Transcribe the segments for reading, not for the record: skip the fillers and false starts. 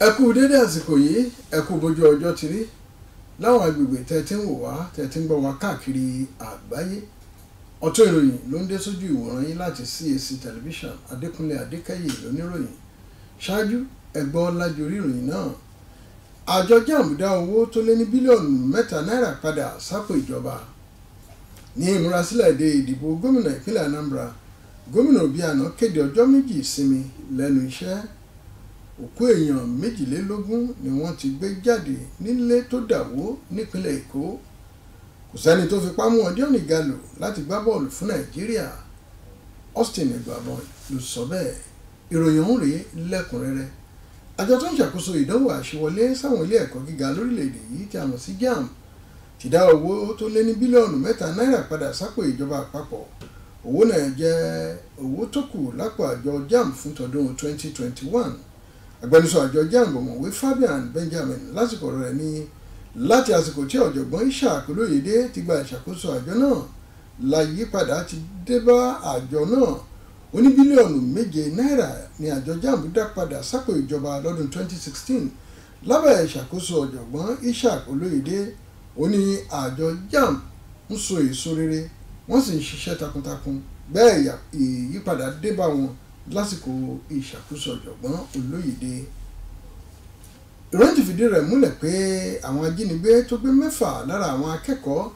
ẹ kú dédé àsìkò yìí, ẹ kú bójú ọjọ́ ti rí láwọn agbègbè tẹ́ ti ń wò wá, tẹ́ ti ń gbọ́ wá káàkiri àgbáyé. Ọ̀tún ìròyìn ló ń dé sójú ìwòran yín láti CAC tẹlifíṣàn. Adékúnlé Adékẹ́yè lóníròyìn. Ṣáájú ẹ gbọ́ lájorí ìròyìn náà. Àjọ JAMB dá owó tó lé ní bílíọ̀nù 3 náírà padà sápò ìjọba. Ní ìmúrasílẹ̀ de ìdìbò gómìnà ìpínlẹ̀ Anambra, gómìnà Obiano kéde ọjọ́ méjì ìsinmi lẹ́nu iṣẹ́. Òkú èèyàn 22 ni wọ́n ti gbé jáde nílé tó dàwó nípínlẹ̀ Èkó. Kò sẹ́ni tó fipá mú Odion Ighalo láti gbá bọ́ọ̀lù fún Nàìjíríà. Austin Egbabon ló sọ bẹ́ẹ̀. Ìròyìn ọ̀hún rèé lẹ́kùnrẹ́rẹ́. Àjọ tó ń ṣàkóso ìdánwò àṣewọlé sáwọn ilé ẹ̀kọ́ gíga lórílẹ̀‐èdè yìí tí a mọ̀ sí JAMB ti dá owó tó lé ní bílíọ̀nù 3 náírà padà sápò ìjọba àpapọ̀. Owó náà jẹ́ owó tó kù lápò àjọ JAMB fún tọdún 2021. Agbẹnusọ àjọ JAMB ọ̀mọ̀wé Fabian Benjamin lásìkò rẹ̀ ní láti àsìkò tí ọ̀jọ̀gbọ́n Ishaq Olóyèdé ti gba ìṣàkóso àjọ náà láyípadà ti dé bá àjọ náà. Ó ní bílíọ̀nù 7 náírà ni àjọ JAMB dá padà sápò ìjọba lọ́dún 2016 lábẹ́ ìṣàkóso ọ̀jọ̀gbọ́n Ishaq Olóyèdé. Ó ní àjọ JAMB ń so èso rere, wọ́n sì ń ṣiṣẹ́ takuntakun, bẹ́ẹ̀ ìyípadà dé bá wọn lásìkò ìṣàkóso ọ̀jọ̀gbọ́n Olóyèdé. Ìròyìn ti fìdí rẹ̀ múlẹ̀ pé àwọn ajínigbé tó gbé 6 lára àwọn akẹ́kọ̀ọ́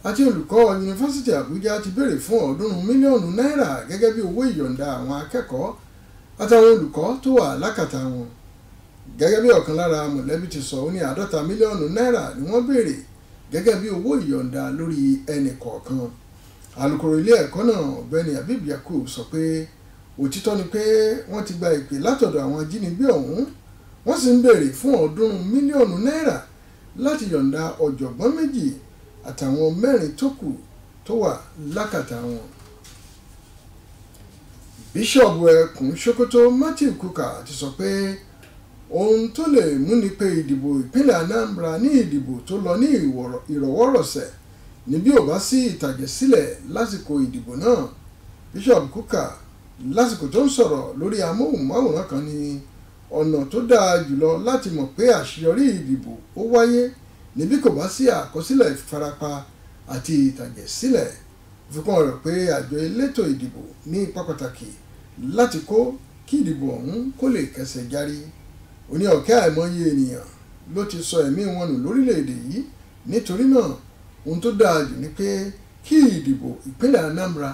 àti olùkọ́ yunifásitì Àbújá ti béèrè fún 300 mílíọ̀nù náírà gẹ́gẹ́ bí owó ìyọ̀ǹda àwọn akẹ́kọ̀ọ́ àtàwọn olùkọ́ tó wà lákàtà wọn. Gẹ́gẹ́ bí ọ̀kan lára mọ̀lẹ́bí ti sọ, ó ní 50 mílíọ̀nù náírà ni wọ́n béèrè gẹ́gẹ́ bí owó ìyọ̀ǹda lórí ẹnì kọ̀ọ̀kan. Alukoro ilé ẹ̀kọ́ náà Ọ̀gbẹ́ni Habib Yakub sọ pé òtítọ́ ni pé wọ́n ti gba ìpè látọ̀dọ̀ àwọn ajínigbé ọ̀hún, wọ́n sì ń béèrè fún 300 mílíọ̀nù náírà láti yọ̀ǹda ọ̀jọ̀gbọ́n 2 àtàwọn 4 tó kù tó wà lákàtà wọn. Bíṣọ̀bù ẹkùn Sokoto Matthew Kuka ti sọ pé ohun tó lè múni pé ìdìbò ìpínlẹ̀ Anambra ní ìdìbò tó lọ ní ìrọ̀wọ́rọ̀sẹ̀ ní bí ò bá sí ìtàjẹ̀sílẹ̀ lásìkò ìdìbò náà. Bíṣọ̀bù Kuka lásìkò tó ń sọ̀rọ̀ lórí amóhùnmáwòrán kan ní ọ̀nà tó dáa jùlọ láti mọ̀ pé àṣeyọrí ìdìbò ó wáyé níbí kò bá sí àkọsílẹ̀ ìfarapa àti ìtàjẹ̀sílẹ̀. Fíkún rẹ̀ pé àjọ elétò ìdìbò ní ipa pàtàkì láti kó kí ìdìbò ọ̀hún kó lè kẹsẹ̀ járí. Ó ní ọ̀kẹ́ àìmọye ènìyàn ló ti sọ ẹ̀mí wọn nù lórílẹ̀‐èdè yìí. Nítorí náà ohun tó dáa jù ni pé kí ìdìbò ìpínlẹ̀ Anambra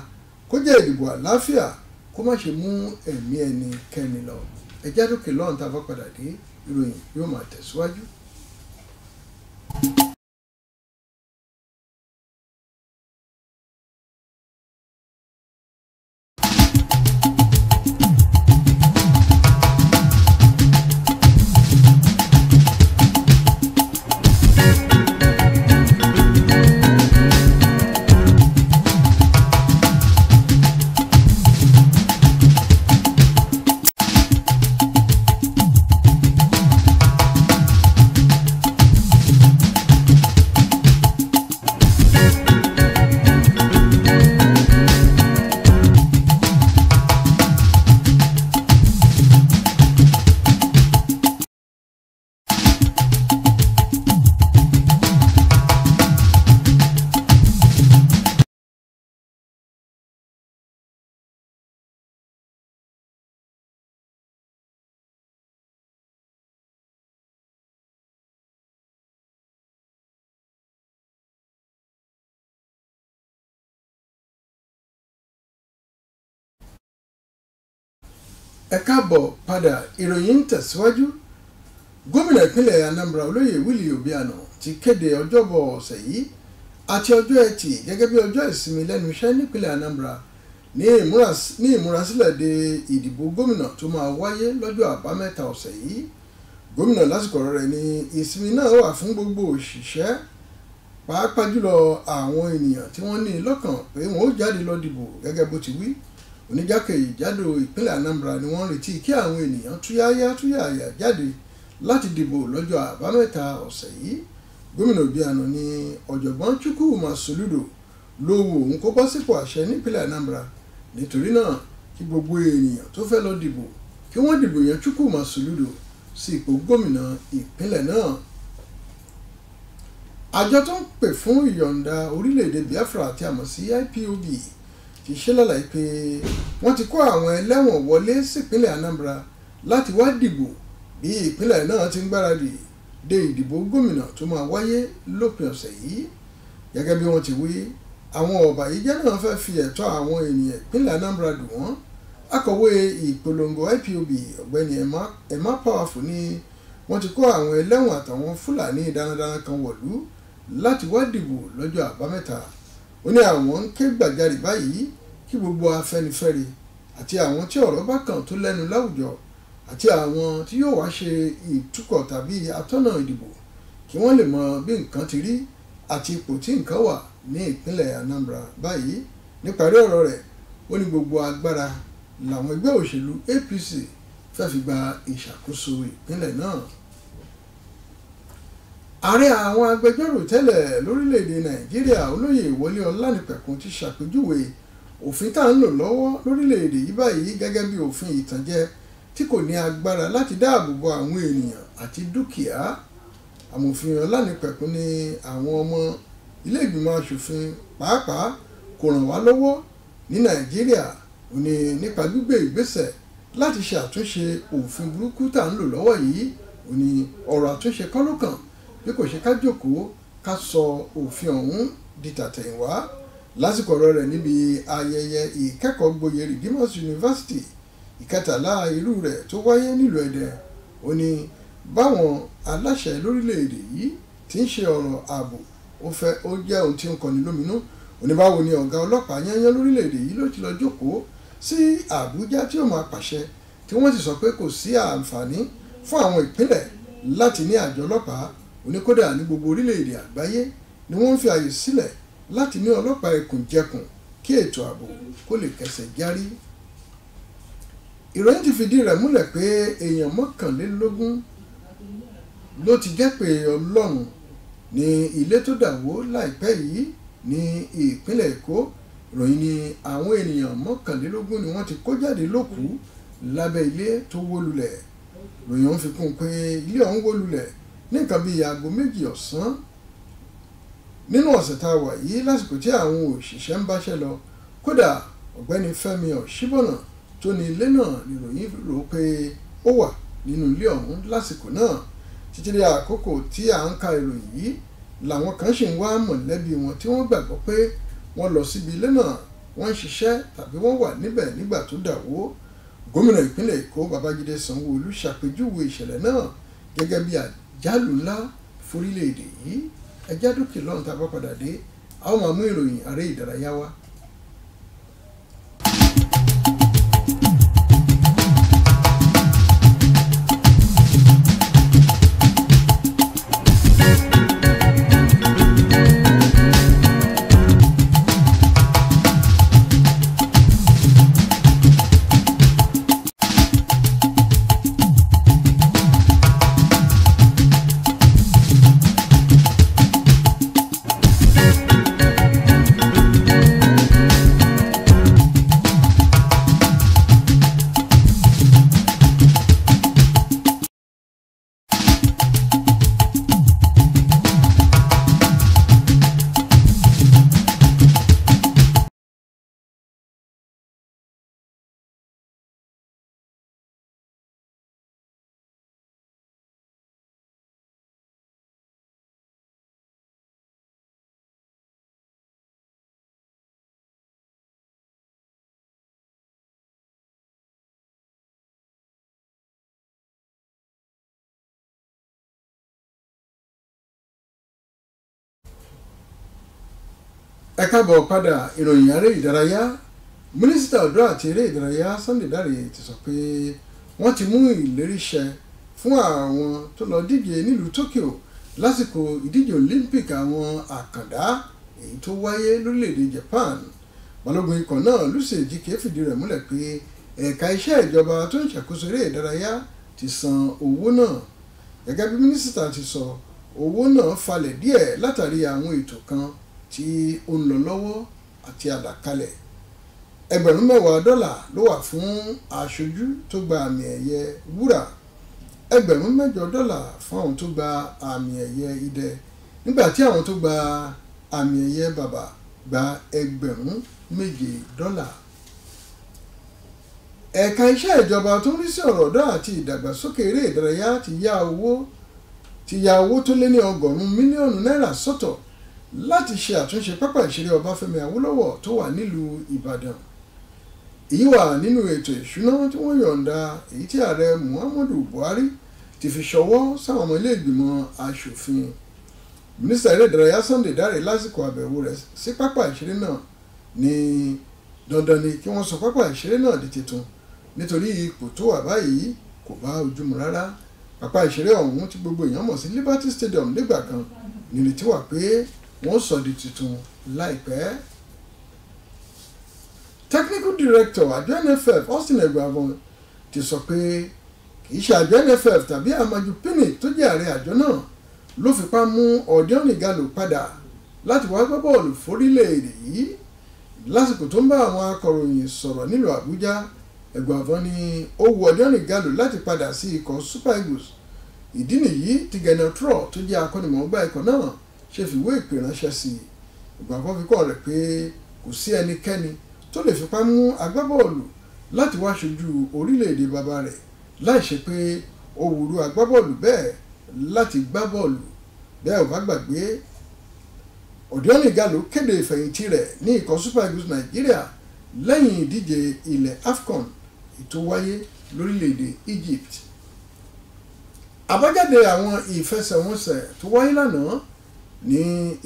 kó jẹ́ ìdìbò àlàáfíà, kó má ṣe mú ẹ̀mí ẹnikẹ́ni lọ. Ẹjẹ́ àdókè lọ́run tá a bá padà dé, ìròyìn yóò máa tẹ̀síwájú. Ẹ káàbọ̀ padà, ìròyìn ń tẹ̀síwájú. Gómìnà ìpínlẹ̀ Anambra Olóyè Willie Obiano ti kéde ọjọ́bọ̀ ọ̀sẹ̀ yìí àti ọjọ́ Ẹtì gẹ́gẹ́ bí ọjọ́ ìsinmi lẹ́nu iṣẹ́ nípínlẹ̀ Anambra ní ìmúrasílẹ̀ de ìdìbò gómìnà tó máa wáyé lọ́jọ́ àbámẹ́ta ọ̀sẹ̀ yìí. Gómìnà lásìkò rẹ̀ ní ìsinmi náà wà fún gbogbo òṣìṣẹ́, pàápàá jùlọ àwọn ènìyàn tí wọ́n ní lọ́kàn pé wọ́n ó jáde lọ dìbò gẹ́gẹ́ bó ti wí. Oníjákèjádò ìpínlẹ̀ Anambra ni wọ́n retí kí àwọn ènìyàn túyáyá jáde láti dìbò lọ́jọ́ àbámẹ́ta ọ̀sẹ̀ yìí. Gómìnà Obiano ní ọ̀jọ̀gbọ́n Chukwuma Soludo ló wù òun kó bọ́ sípò àṣẹ nípínlẹ̀ Anambra. Nítorí náà kí gbogbo ènìyàn tó fẹ́ lọ dìbò kí wọ́n dìbò yan Chukwuma Soludo sí ipò gómìnà ìpínlẹ̀ náà. Àjọ tó ń pè fún ìyọ̀ǹda orílẹ̀-èdè Biafra tí a mọ̀ sí IPOB ti ṣe lálàyé pé wọ́n ti kó àwọn ẹlẹ́wọ̀n wọlé sípínlẹ̀ Anambra láti wá dìbò bí ìpínlẹ̀ náà ti ń gbáradì de ìdìbò gómìnà tó máa wáyé lópin ọ̀sẹ̀ yìí. Gẹ́gẹ́ bí wọ́n ti wí, àwọn ọ̀bàyéjẹ́ náà fẹ́ fi ẹ̀tọ́ àwọn ènìyàn ìpínlẹ̀ Anambra dùn wọ́n. Akọ̀wé ìpolongo IPOB ọ̀gbẹ́ni Emma Powerful ní wọ́n ti kó àwọn ẹlẹ́wọ̀n àtàwọn Fúlàní darandaran kan wọ̀lú láti wá dìbò lọ́jọ́ àbámẹ́ta. Ó ní àwọn ń ké gbàjarè báyìí kí gbogbo Afẹ́nifẹ́re àti àwọn tí ọ̀rọ̀ bá kàn tó lẹ́nu láwùjọ àti àwọn tí yóò wá ṣe ìtukọ̀ tàbí atọ́nà ìdìbò kí wọ́n lè mọ bí nǹkan ti rí àti ipò tí nǹkan wà ní ìpínlẹ̀ Anambra báyìí. Níparí ọ̀rọ̀ rẹ̀, ó ní gbogbo agbára làwọn ẹgbẹ́ òṣèlú APC fẹ́ fi gba ìṣàkóso ìpínlẹ̀ náà. Ààrẹ àwọn agbẹjọ́rò tẹ́lẹ̀ lórílẹ̀‐èdè Nàìjíríà Olóyè Wọlé Ọlánìpẹ̀kun ti ṣàpèjúwe òfin tá à ń lò lọ́wọ́ lórílẹ̀‐èdè yìí báyìí gẹ́gẹ́ bí òfin ìtànjẹ tí kò ní agbára láti dáàbò bo àwọn ènìyàn àti dúkìá. Amòfin Ọlánìpẹ̀kun ní àwọn ọmọ ilé ìgbìmọ̀ aṣòfin pàápàá kò ràn wá lọ́wọ́ ní Nàìjíríà. Ó ní nípa gbígbé ìgbésẹ̀ láti ṣe àtúnṣe òfin burúkú tá à ń lò lọ́wọ́ yìí. Ó ní ọ̀rọ̀ àtúnṣe kọ́ ló kàn bí kò ṣe ká jókòó ká sọ òfin ọ̀hún di tàtẹ̀yìnwá. Lásìkò ọ̀rọ̀ rẹ̀ níbi ayẹyẹ ìkẹ́kọ̀ọ́ gboyè Redeemers University ìkẹtàlá irú rẹ̀ tó wáyé nílùú Ẹdẹ, ó ní báwọn aláṣẹ lórílẹ̀‐èdè yìí ti ń ṣe ọ̀rọ̀ ààbò ó jẹ́ ohun tí ń kọni lóminú. Ó ní báwo ni ọ̀gá ọlọ́pàá yányán lórílẹ̀‐èdè yìí ló ti lọ jókòó sí Àbújá tí ó máa pàṣẹ tí wọ́n sì sọ pé kò sí àǹfààní fún àwọn ìpínlẹ̀ láti ní àjọ ọlọ́pàá. Ó ní kódà ní gbogbo orílẹ̀‐èdè àgbáyé ni wọ́n ń fi àyè sílẹ̀ láti ní ọlọ́pàá ẹkùnjẹkùn kí ètò ààbò kó lè kẹsẹ̀ járí. Ìròyìn ti fìdí rẹ̀ múlẹ̀ pé èèyàn 21 ló ti jẹ́ pé Ọlọ́run ní ilé tó dà wó láìpẹ́ yìí ní ìpínlẹ̀ Èkó. Ìròyìn ní àwọn ènìyàn 21 ni wọ́n ti kó jáde lókùú lábẹ́ ilé tó wó lulẹ̀. Ìròyìn ọ̀hún fi kún pé ilé ọ̀hún wó lulẹ̀ ní nǹkan bíi aago 2 ọ̀sán nínú ọ̀sẹ̀ tá a wà yìí lásìkò tí àwọn òṣìṣẹ́ ń báṣẹ́ lọ. Kódà ọ̀gbẹ́ni Fẹ́mi Ọ̀ṣíbọ̀nà tó ní ilé náà níròyìn rò pé ó wà nínú ilé ọ̀hún lásìkò náà. Títí dé àkókò tí à ń ka ìròyìn yìí làwọn kan ṣì ń wá mọ̀lẹ́bí wọn tí wọ́n gbàgbọ́ pé wọ́n lọ síbi ilé náà, wọ́n ń ṣiṣẹ́ tàbí wọ́n wà níbẹ̀ nígbà tó dà wó. Gómìnà ìpínlẹ̀ Èkó Babájídé Sanwó-Olú ṣàpèjúwe ìṣẹ̀lẹ̀ náà gẹ́gẹ́ bí àjálù ńlá fórílẹ̀-èdè yìí. Ẹjá dókè lọ́run tá a bá padà dé, a ó máa mú ìròyìn aré ìdárayá wá. Ẹ káàbọ̀ padà. Ìròyìn aré ìdárayá. Mínísítà ọ̀dọ́ àti eré ìdárayá Sunday Dare ti sọ pé wọ́n ti mú ìlérí ṣẹ fún àwọn tó lọ díje nílùú Tokyo lásìkò ìdíje Olympic àwọn àkàndá èyí tó wáyé lórílẹ̀‐èdè Japan. Balógun ikọ̀ náà Lucy Ejike fìdí rẹ̀ múlẹ̀ pé ẹ̀ka iṣẹ́ ìjọba tó ń ṣàkóso eré ìdárayá ti san owó náà. Gẹ́gẹ́ bí mínísítà ti sọ, owó náà falẹ̀ díẹ̀ látàrí àwọn ètò kan tí ó ń lọ lọ́wọ́ àti àlàkalẹ̀. $10,000 ló wà fún aṣojú tó gba àmì ẹ̀yẹ wúrà. ẹgbẹ̀rún $8 fún àwọn tó gba àmì ẹ̀yẹ idẹ nígbà tí àwọn tó gba àmì ẹ̀yẹ bàbà gba ẹgbẹ̀rún $7. ẹ̀ka iṣẹ́ ìjọba tó ń rí sí ọ̀rọ̀ ọ̀dọ́ àti ìdàgbàsókè eré ìdárayá ti ya owó tó lé ní $100 mílíọ̀nù sọ́tọ̀ láti ṣe àtúnṣe pápá ìṣeré Ọbáfẹ́mi Awólọ́wọ̀ tó wà nílùú Ìbàdàn. èyí wà nínú ètò ìṣúná tí wọ́n yọ̀ǹda èyí tí ààrẹ Muhammadu Buhari ti fi ṣọwọ́ sáwọn ọmọ ilé ìgbìmọ̀ aṣòfin. mínísítà eré ìdárayá Sunday Dare lásìkò àbẹ̀wò rẹ̀ sí pápá ìṣeré náà ní dandan ni kí wọ́n sọ pápá ìṣeré náà di tuntun nítorí ipò tó wà báyìí kò bá ojú mu rárá. pápá ìṣeré ọ̀hún tí gbogbo èèyàn mọ̀ sí Liberty Stadium nígbà kan nírètí wà pé wọ́n sọ di tuntun láìpẹ́. Technical Director àjọ NFF Austin Eguavoen ti sọ pé kì í ṣe àjọ NFF tàbí Amaju Pinnick tó jẹ́ ààrẹ àjọ náà ló fipá mú Odion Ighalo padà láti wá gbá bọ́ọ̀lù fórílẹ̀-èdè yìí. lásìkò tó ń bá àwọn akọ̀ròyìn sọ̀rọ̀ nílùú Àbújá, Eguavoen ní ó wu Odion Ighalo láti padà sí ikọ̀ Super Eagles. ìdí nìyí tí Gernot Rohr tó jẹ́ akọ́nimọ̀ọ́gbá ikọ̀ náà ṣe fìwé ìpè ránṣẹ́ sí i. Eguavoen fi kọ́ rẹ̀ pé kò sí ẹnikẹ́ni tó lè fipá mú agbábọ́ọ̀lù láti wá ṣojú orílẹ̀-èdè bàbá rẹ̀ láì ṣe pé ó wùrú agbábọ́ọ̀lù bẹ́ẹ̀ láti gbá bọ́ọ̀lù. bẹ́ẹ̀ ò bá gbàgbé, Odion Ighalo kéde ìfẹ̀yìntì rẹ̀ ní ikọ̀ Super Eagles Nàìjíríà lẹ́yìn ìdíje ilẹ̀ AFCON tó wáyé lórílẹ̀-èdè Egypt. àbájáde àwọn ìfẹsẹ̀wọnsẹ̀ tó wáyé lánàá ní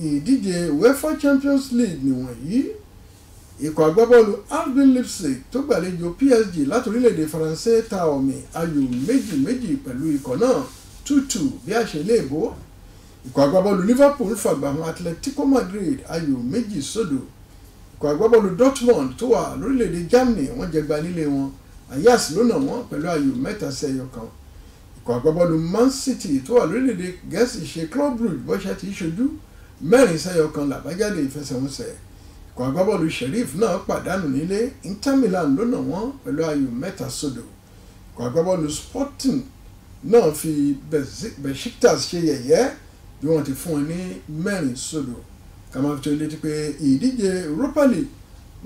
ìdíje UEFA Champions League nìwọ̀nyí. ikọ̀ agbábọ́ọ̀lù RB Leipzig tó gbàlejò PSG láti orílẹ̀-èdè Faransé ta ọ̀mì ayò 2-2 pẹ̀lú ikọ̀ náà 2-2 bí àṣẹ ilé ìbò. ikọ̀ agbábọ́ọ̀lù Liverpool fàgbà àwọn Atletico Madrid ayò 2-0. ikọ̀ agbábọ́ọ̀lù Dortmund tó wà lórílẹ̀-èdè Germany wọ́n jẹgba nílé wọn, Ajax ló nà wọ́n pẹ̀lú ayò 3-1. ikọ̀ agbábọ́ọ̀lù Man City tó wà lórílẹ̀-èdè Gẹ̀ẹ́sì ṣe Club Brugge bọ́ṣẹ́ ti ṣojú 4-1 làbájáde ìfẹsẹ̀wọnsẹ̀. ikọ̀ agbábọ́ọ̀lù Sheriff náà pàdánù nílé, Inter Milan ló nà wọ́n pẹ̀lú ayò 3-0. ikọ̀ agbábọ́ọ̀lù Sporting náà fi Besiktas ṣe yẹ̀yẹ́ bí wọ́n ti fún wọn ní 4-0. ká máa fi tó létí pé ìdíje Europa League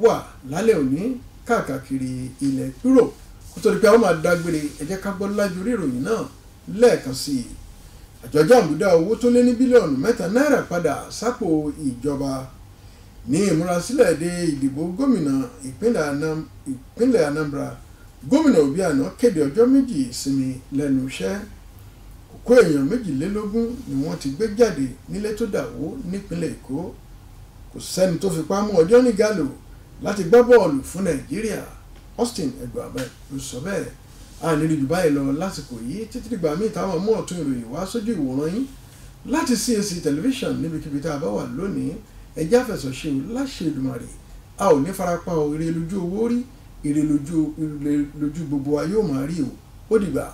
wà lálẹ́ òní káàkiri ilẹ̀ Europe. kó tó di pé àwọn máa dágbére, ẹ jẹ́ ká gbọ́ lájú orí ìròyìn náà lẹ́ẹ̀kan sí i. àjọ jàǹbùdá owó tó lé ní bílíọ̀nù $3 padà sápò ìjọba ní ìmúrasílẹ̀ de ìdìbò gómìnà ìpínlẹ̀ Anambra. gómìnà Obiano kéde ọjọ́ méjì ìsinmi lẹ́nu iṣẹ́. kókó èèyàn 22 ni wọ́n ti gbé jáde nílé tó dàwó nípínlẹ̀ Èkó. kò sẹ́ni tó fipá mú Odion Ighalo láti gbá bọ́ọ̀lù fún Nàìjíríà. Austin Eguavoen ló sọ bẹ́ẹ̀. a nílò jù báyìí lọ lásìkò yìí títí dìgbà míì táwọn mú ọ̀tún ìròyìn wá sójú ìwòran yín láti CAC tẹlifíṣàn níbikíbi tá a bá wà lónìí. ẹjẹ́ àfẹsọ̀ṣe ò láṣẹ Èdùmàrè, a ò ní farapa ò ire lójú owó rí, ire lójú gbogbo wa yóò máa rí o. ó dìgbà.